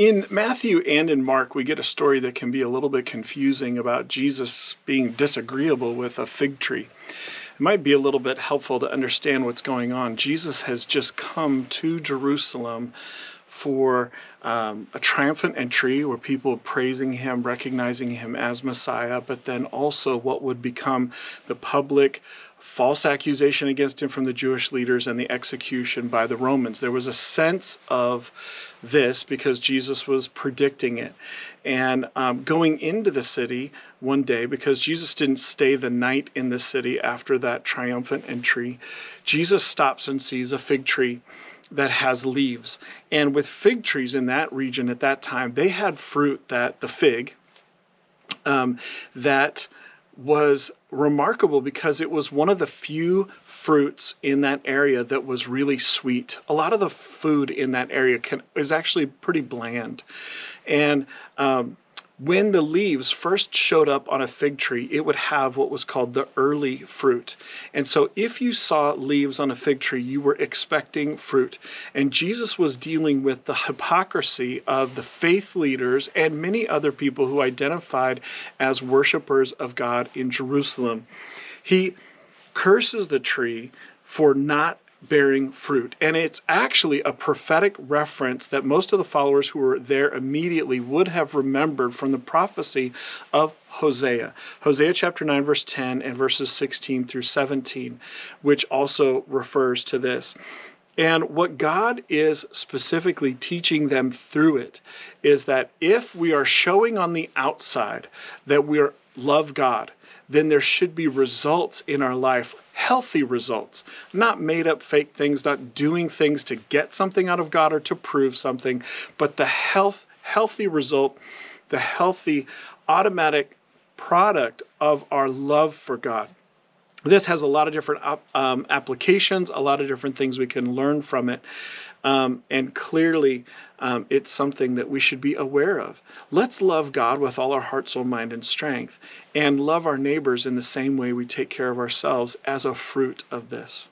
In Matthew and in Mark, we get a story that can be a little bit confusing about Jesus being disagreeable with a fig tree. It might be a little bit helpful to understand what's going on. Jesus has just come to Jerusalem for a triumphant entry where people are praising him, recognizing him as Messiah, but then also what would become the public false accusation against him from the Jewish leaders and the execution by the Romans. There was a sense of this because Jesus was predicting it. And going into the city one day, because Jesus didn't stay the night in the city after that triumphant entry, Jesus stops and sees a fig tree that has leaves. And with fig trees in that region at that time, they had fruit that the fig that was remarkable because it was one of the few fruits in that area that was really sweet. A lot of the food in that area is actually pretty bland. And when the leaves first showed up on a fig tree, it would have what was called the early fruit. And so if you saw leaves on a fig tree, you were expecting fruit. And Jesus was dealing with the hypocrisy of the faith leaders and many other people who identified as worshipers of God in Jerusalem. He curses the tree for not bearing fruit. And it's actually a prophetic reference that most of the followers who were there immediately would have remembered from the prophecy of Hosea. Hosea chapter 9, verse 10 and verses 16 through 17, which also refers to this. And what God is specifically teaching them through it is that if we are showing on the outside that we love God, then there should be results in our life, healthy results, not made up fake things, not doing things to get something out of God or to prove something, but the healthy result, the healthy automatic product of our love for God. This has a lot of different applications, a lot of different things we can learn from it. And clearly, it's something that we should be aware of. Let's love God with all our heart, soul, mind, and strength, and love our neighbors in the same way we take care of ourselves as a fruit of this.